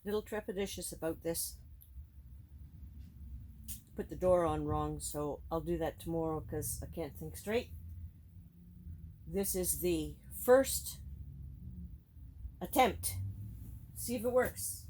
little trepidatious about this. Put the door on wrong, so I'll do that tomorrow because I can't think straight. This is the first attempt. See if it works.